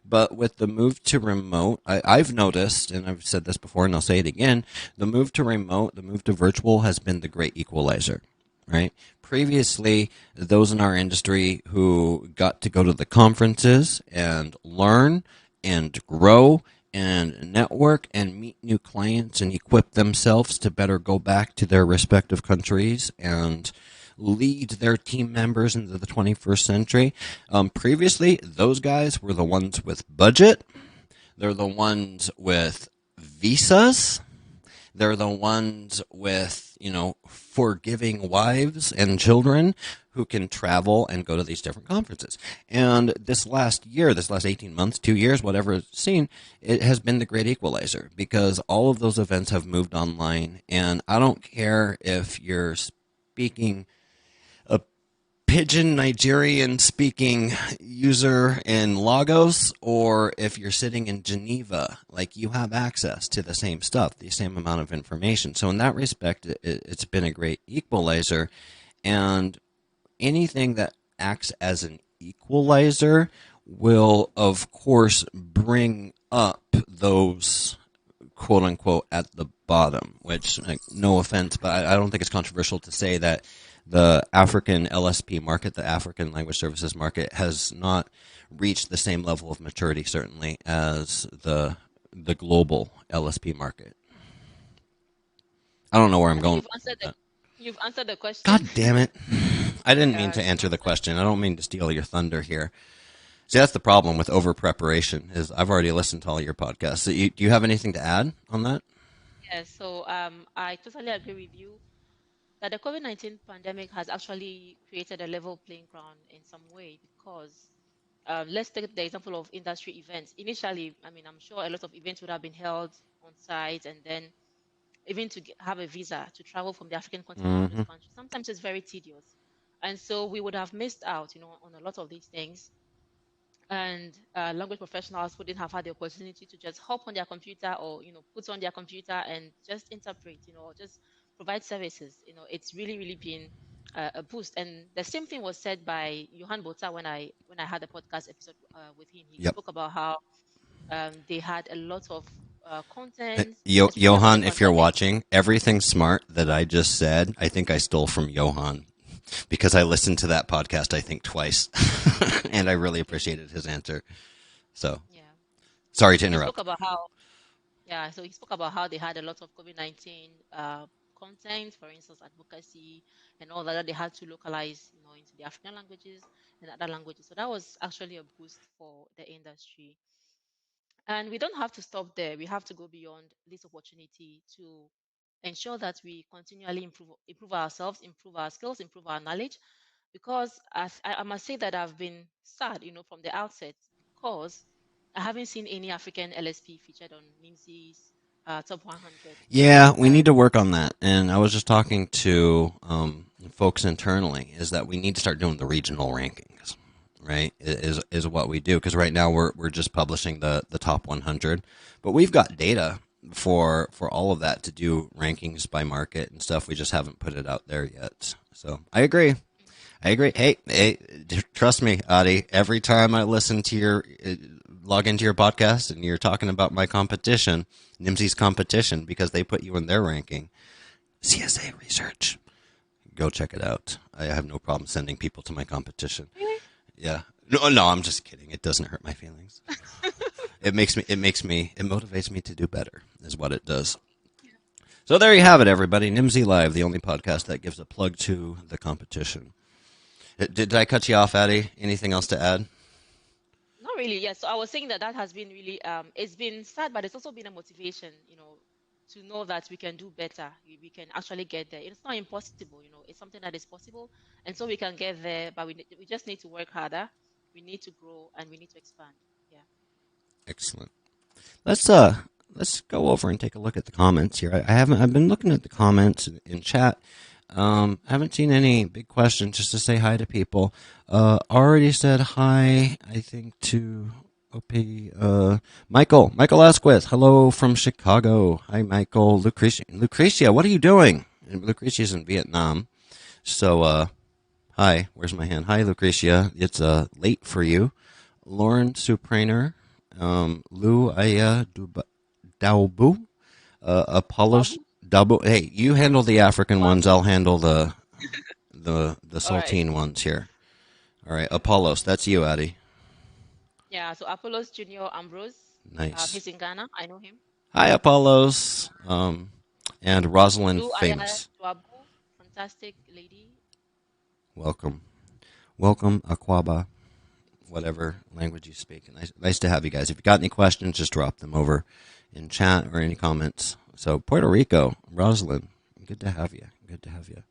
but with the move to remote, I've noticed, and I've said this before and I'll say it again, the move to remote, the move to virtual has been the great equalizer, right? Previously, those in our industry who got to go to the conferences and learn and grow and network and meet new clients and equip themselves to better go back to their respective countries and lead their team members into the 21st century. Previously, those guys were the ones with budget. They're the ones with visas. They're the ones with, forgiving wives and children who can travel and go to these different conferences. And this last 18 months, 2 years, whatever it's seen, it has been the great equalizer because all of those events have moved online. And I don't care if you're speaking a Pidgin Nigerian speaking user in Lagos or if you're sitting in Geneva, like you have access to the same stuff, the same amount of information. So in that respect, it's been a great equalizer. And anything that acts as an equalizer will, of course, bring up those quote unquote at the bottom, which, no offense, but I don't think it's controversial to say that the African LSP market, the African language services market, has not reached the same level of maturity, certainly, as the global LSP market. I don't know where I'm going. You've answered the question. God damn it. I didn't mean to answer the question. I don't mean to steal your thunder here. See, that's the problem with over-preparation, is I've already listened to all your podcasts. So do you have anything to add on that? Yes, so I totally agree with you that the COVID-19 pandemic has actually created a level playing ground in some way because let's take the example of industry events. Initially, I mean, I'm sure a lot of events would have been held on site, and then even to have a visa to travel from the African continent to this country, sometimes it's very tedious. And so we would have missed out, on a lot of these things. And language professionals wouldn't have had the opportunity to just hop on their computer or, put on their computer and just interpret, or just provide services. It's really, really been a boost. And the same thing was said by Johan Bota when I had the podcast episode with him. He spoke about how they had a lot of content. Johan, if you're watching, everything smart that I just said, I think I stole from Johan because I listened to that podcast, I think, twice, and I really appreciated his answer. So, sorry to interrupt. So he spoke about how they had a lot of COVID-19 content, for instance, advocacy and all that they had to localize, into the African languages and other languages. So that was actually a boost for the industry. And we don't have to stop there. We have to go beyond this opportunity to ensure that we continually improve ourselves, improve our skills, improve our knowledge. Because I must say that I've been sad, from the outset, because I haven't seen any African LSP featured on Nimdzi's top 100. Yeah, we need to work on that. And I was just talking to folks internally, is that we need to start doing the regional rankings. Right, is what we do, because right now we're just publishing the top 100, but we've got data for all of that to do rankings by market and stuff. We just haven't put it out there yet. So I agree. Hey, trust me, Ady. Every time I listen to log into your podcast and you're talking about my competition, Nimdzi's competition, because they put you in their ranking, CSA research. Go check it out. I have no problem sending people to my competition. Yeah. No, I'm just kidding. It doesn't hurt my feelings. It motivates me to do better, is what it does. Yeah. So there you have it, everybody. Nimdzi Live, the only podcast that gives a plug to the competition. Did I cut you off, Ady? Anything else to add? Not really, yes. So I was saying that has been really, it's been sad, but it's also been a motivation, to know that we can do better. We can actually get there. It's not impossible, it's something that is possible. And so we can get there, but we just need to work harder. We need to grow and we need to expand. Yeah. Excellent. Let's go over and take a look at the comments here. I've been looking at the comments in chat. I haven't seen any big questions, just to say hi to people. Already said hi, I think, to Michael Asquith. Hello from Chicago. Hi, Michael. Lucretia, what are you doing? Lucretia's in Vietnam. So, hi. Where's my hand? Hi, Lucretia. It's late for you. Lauren Suprainer, Lu Aya Daubu, Apollos Dabu. Hey, you handle the African ones. I'll handle the Saltine ones here. All right, Apollos. That's you, Ady. Yeah, so Apollos Junior Ambrose. Nice. He's in Ghana. I know him. Hi, Apollos. And Rosalind Famous. Fantastic lady. Welcome, Aquaba. Whatever language you speak. Nice to have you guys. If you got any questions, just drop them over in chat or any comments. So Puerto Rico, Rosalind, good to have you.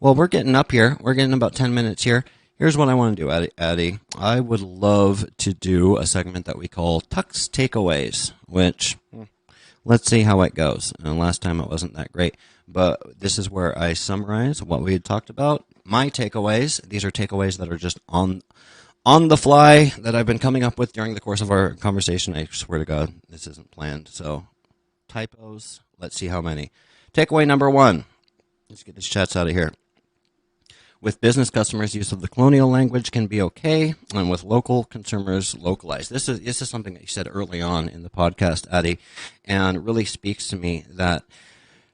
Well, we're getting up here. We're getting about 10 minutes here. Here's what I want to do, Ady. I would love to do a segment that we call Tuxedo Takeaways, which, let's see how it goes. And last time it wasn't that great. But this is where I summarize what we had talked about. My takeaways. These are takeaways that are just on the fly that I've been coming up with during the course of our conversation. I swear to God, this isn't planned. So, typos. Let's see how many. Takeaway number 1. Let's get these chats out of here. With business customers, use of the colonial language can be okay, and with local consumers, localize. This is something that you said early on in the podcast, Ady, and it really speaks to me. That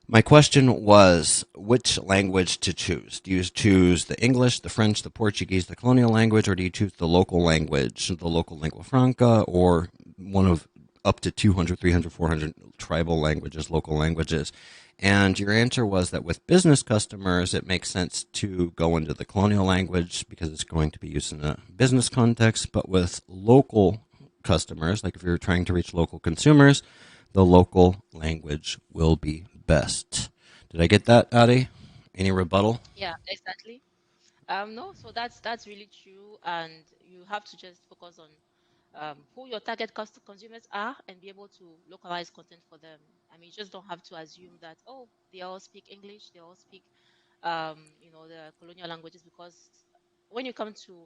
my question was, which language to choose? Do you choose the English, the French, the Portuguese, the colonial language, or do you choose the local language, the local lingua franca, or one of up to 200, 300, 400 tribal languages, local languages? And your answer was that with business customers, it makes sense to go into the colonial language because it's going to be used in a business context. But with local customers, like if you're trying to reach local consumers, the local language will be best. Did I get that, Ady? Any rebuttal? Yeah, exactly. No, so that's really true, and you have to just focus on who your target consumers are and be able to localize content for them. I mean, you just don't have to assume that, oh, they all speak English, they all speak the colonial languages, because when you come to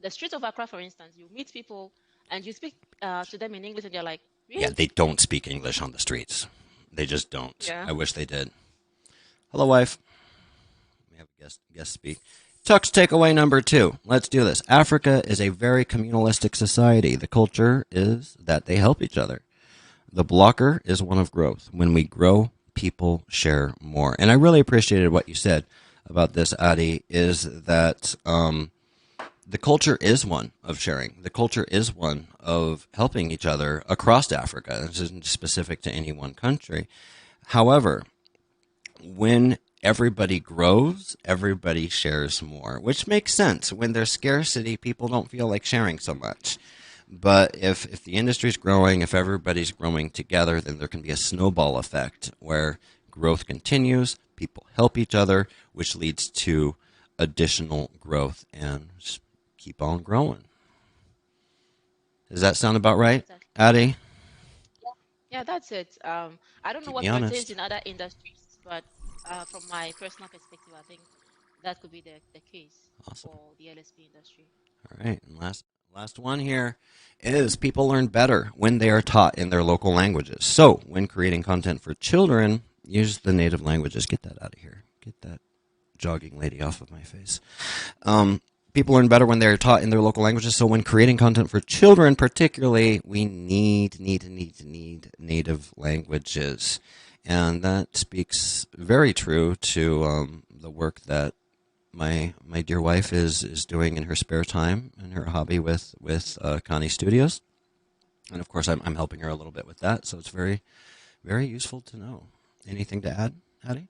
the streets of Accra, for instance, you meet people and you speak to them in English, and they're like, Yeah, really? they don't speak English on the streets. They just don't. Yeah. I wish they did. Hello, wife. We have a guest speak. Tux takeaway number 2. Let's do this. Africa is a very communalistic society. The culture is that they help each other. The blocker is one of growth. When we grow, people share more. And I really appreciated what you said about this, Ady, is that the culture is one of sharing. The culture is one of helping each other across Africa. This isn't specific to any one country. However, when everybody grows, everybody shares more, which makes sense. When there's scarcity, people don't feel like sharing so much. But if the industry's growing, if everybody's growing together, then there can be a snowball effect where growth continues, people help each other, which leads to additional growth and just keep on growing. Does that sound about right, Exactly. Ady? Yeah, that's it. I don't know Keep me what pertains honest. in other industries, but from my personal perspective, I think that could be the case Awesome. for the LSP industry. All right, and last one here is people learn better when they are taught in their local languages. So, when creating content for children, use the native languages. Get that out of here. Get that jogging lady off of my face. People learn better when they're taught in their local languages. So, when creating content for children, particularly, we need native languages, and that speaks very true to the work that my dear wife is doing in her spare time and her hobby with Connie Studios, and of course I'm helping her a little bit with that. So it's very useful to know. Anything to add, Ady?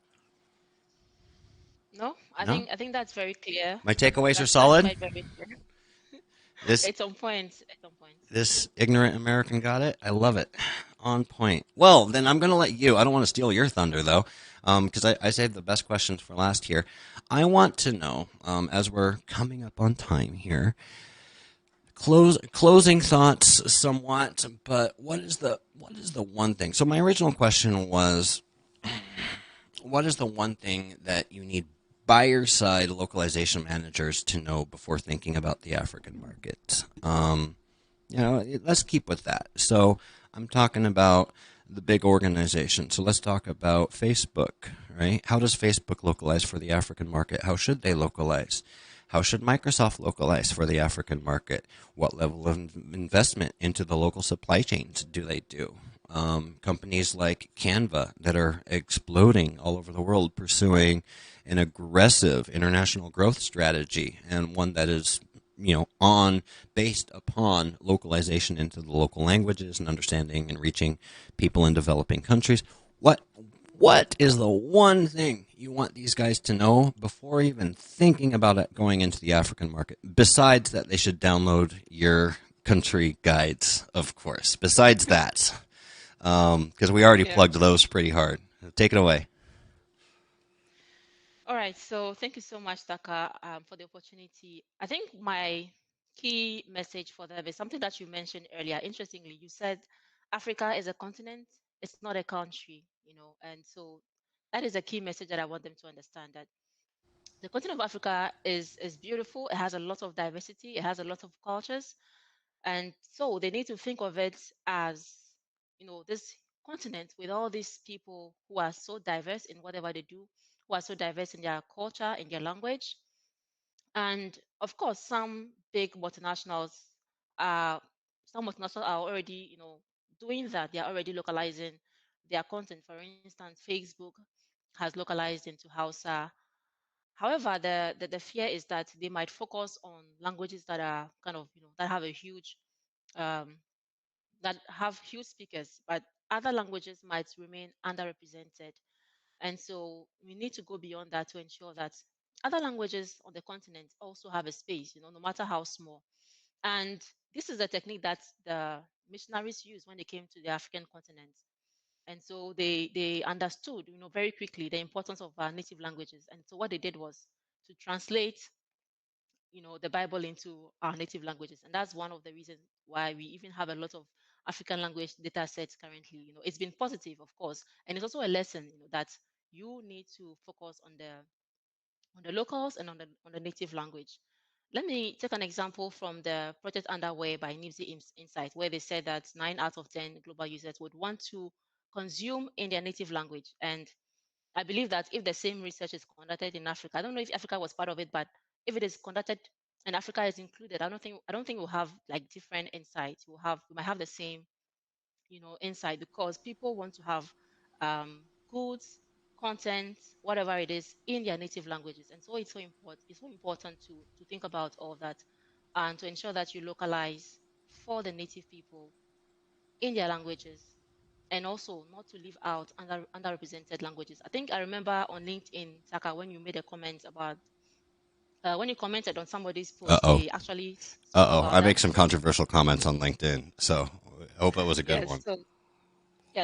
No, I No. think I think that's very clear. My takeaways are That's solid. quite very clear. This It's on point. It's on point. this ignorant American got it. I love it. On point. Well, then I'm going to let you. I don't want to steal your thunder though, because I saved the best questions for last here. I want to know, as we're coming up on time here, closing thoughts somewhat, but what is the one thing? So my original question was, what is the one thing that you need buyer side localization managers to know before thinking about the African market? Let's keep with that. So I'm talking about the big organization. So let's talk about Facebook, right? How does Facebook localize for the African market? How should they localize? How should Microsoft localize for the African market? What level of investment into the local supply chains do they do? Companies like Canva that are exploding all over the world, pursuing an aggressive international growth strategy, and one that is based upon localization into the local languages and understanding and reaching people in developing countries. What is the one thing you want these guys to know before even thinking about it going into the African market? Besides that, they should download your country guides, of course. Besides that, because we already Yeah. plugged those pretty hard. Take it away. All right. So thank you so much, Taka, for the opportunity. I think my key message for them is something that you mentioned earlier. Interestingly, you said Africa is a continent. It's not a country, and so that is a key message that I want them to understand, that the continent of Africa is beautiful. It has a lot of diversity. It has a lot of cultures. And so they need to think of it as, this continent with all these people who are so diverse in whatever they do, who are so diverse in their culture, in their language. And of course, some big multinationals are are already, doing that. They are already localizing their content. For instance, Facebook has localized into Hausa. However, the fear is that they might focus on languages that are kind of, that have a huge um, that have huge speakers, but other languages might remain underrepresented. And so we need to go beyond that to ensure that other languages on the continent also have a space, no matter how small. And this is a technique that the missionaries used when they came to the African continent. And so they understood, very quickly the importance of our native languages. And so what they did was to translate, the Bible into our native languages. And that's one of the reasons why we even have a lot of African language data sets currently. It's been positive, of course, and it's also a lesson, that you need to focus on the locals and on the native language. Let me take an example from the project underway by Nimdzi Insight, where they said that 9 out of 10 global users would want to consume in their native language. And I believe that if the same research is conducted in Africa, I don't know if Africa was part of it, but if it is conducted and Africa is included, I don't think we'll have like different insights. We might have the same, insight, because people want to have goods, content, whatever it is, in their native languages. And so it's so important. It's so important to think about all of that and to ensure that you localize for the native people in their languages, and also not to leave out underrepresented languages. I think I remember on LinkedIn, Saka, when you made a comment about when you commented on somebody's post, they actually spoke about I that. make some controversial comments on LinkedIn, so I hope it was a good Yes, one.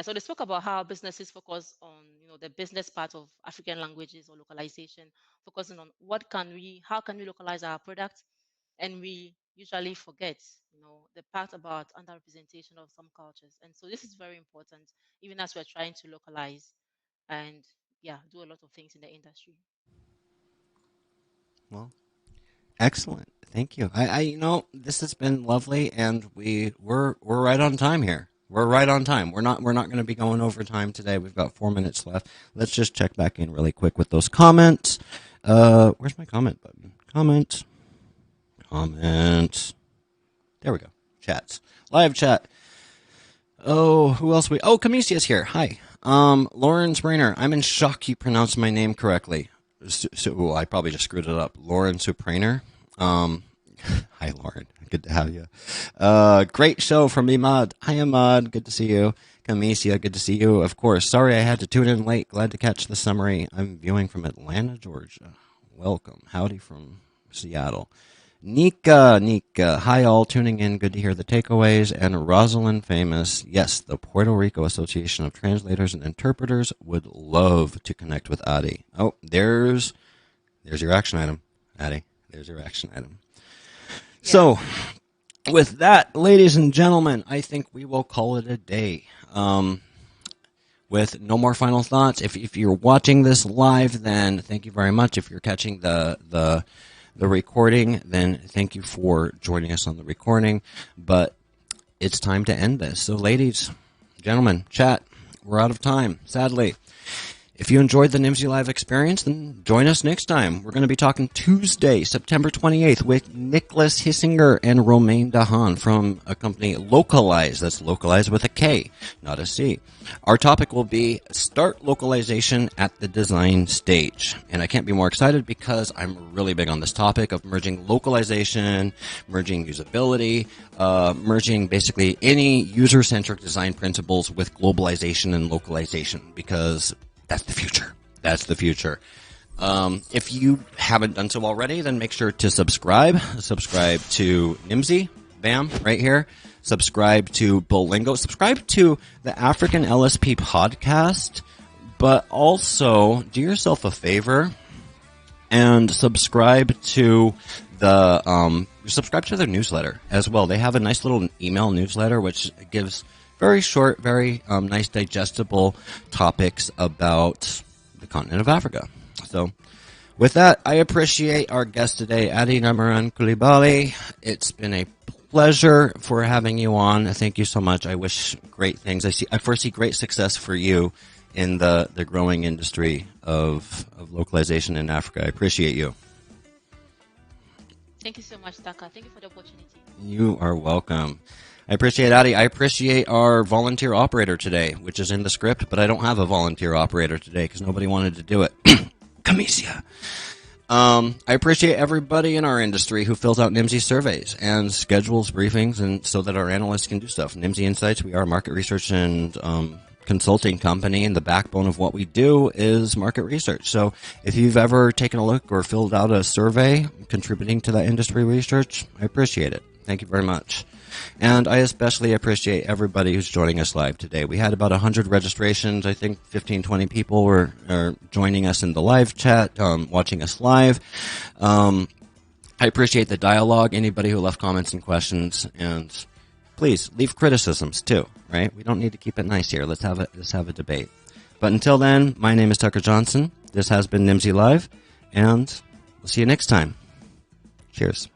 so they spoke about how businesses focus on, the business part of African languages or localization, focusing on how can we localize our product, and we usually forget, the part about underrepresentation of some cultures. And so this is very important, even as we're trying to localize and do a lot of things in the industry. Well, excellent. Thank you. This has been lovely, and we're right on time here. We're right on time. We're not going to be going over time today. We've got 4 minutes left. Let's just check back in really quick with those comments. Where's my comment button? Comment. There we go. Chats. Live chat. Oh, who else Camisia's here. Hi. Lauren Sprainer. I'm in shock you pronounced my name correctly. I probably just screwed it up. Lauren Suprainer. Hi, Lauren. Good to have you. Great show from Imad. Hi, Imad. Good to see you. Camisia, good to see you. Of course. Sorry I had to tune in late. Glad to catch the summary. I'm viewing from Atlanta, Georgia. Welcome. Howdy from Seattle. Nika. Hi, all. Tuning in. Good to hear the takeaways. And Rosalind Famous. Yes, the Puerto Rico Association of Translators and Interpreters would love to connect with Ady. Oh, there's your action item, Ady. There's your action item. Yeah. So, with that, ladies and gentlemen, I think we will call it a day. With no more final thoughts, if you're watching this live, then thank you very much. If you're catching the recording, then thank you for joining us on the recording. But it's time to end this. So, ladies, gentlemen, chat, we're out of time, sadly. If you enjoyed the Nimdzi Live experience, then join us next time. We're going to be talking Tuesday, September 28th, with Nicholas Hissinger and Romain Dahan from a company Localize. That's Localize with a K, not a C. Our topic will be Start Localization at the Design Stage. And I can't be more excited because I'm really big on this topic of merging localization, merging usability, merging basically any user-centric design principles with globalization and localization, because that's the future. That's the future. If you haven't done so already, then make sure to subscribe. Subscribe to Nimdzi, bam, right here. Subscribe to Bolingo. Subscribe to the African LSP Podcast. But also, do yourself a favor and subscribe to their newsletter as well. They have a nice little email newsletter which gives very short, very nice, digestible topics about the continent of Africa. So, with that, I appreciate our guest today, Ady Namaran Coulibaly. It's been a pleasure for having you on. Thank you so much. I wish great things. I foresee great success for you in the growing industry of localization in Africa. I appreciate you. Thank you so much, Taka. Thank you for the opportunity. You are welcome. I appreciate Ady. I appreciate our volunteer operator today, which is in the script, but I don't have a volunteer operator today because nobody wanted to do it. Camisia. I appreciate everybody in our industry who fills out Nimdzi surveys and schedules briefings and so that our analysts can do stuff. Nimdzi Insights, we are market research and consulting company, and the backbone of what we do is market research. So if you've ever taken a look or filled out a survey contributing to that industry research, I appreciate it. Thank you very much. And I especially appreciate everybody who's joining us live today. We had about 100 registrations. I think 15, 20 people are joining us in the live chat, watching us live. I appreciate the dialogue, anybody who left comments and questions, and please leave criticisms too, right? We don't need to keep it nice here. Let's have a debate. But until then, my name is Tucker Johnson. This has been Nimdzi Live, and we'll see you next time. Cheers.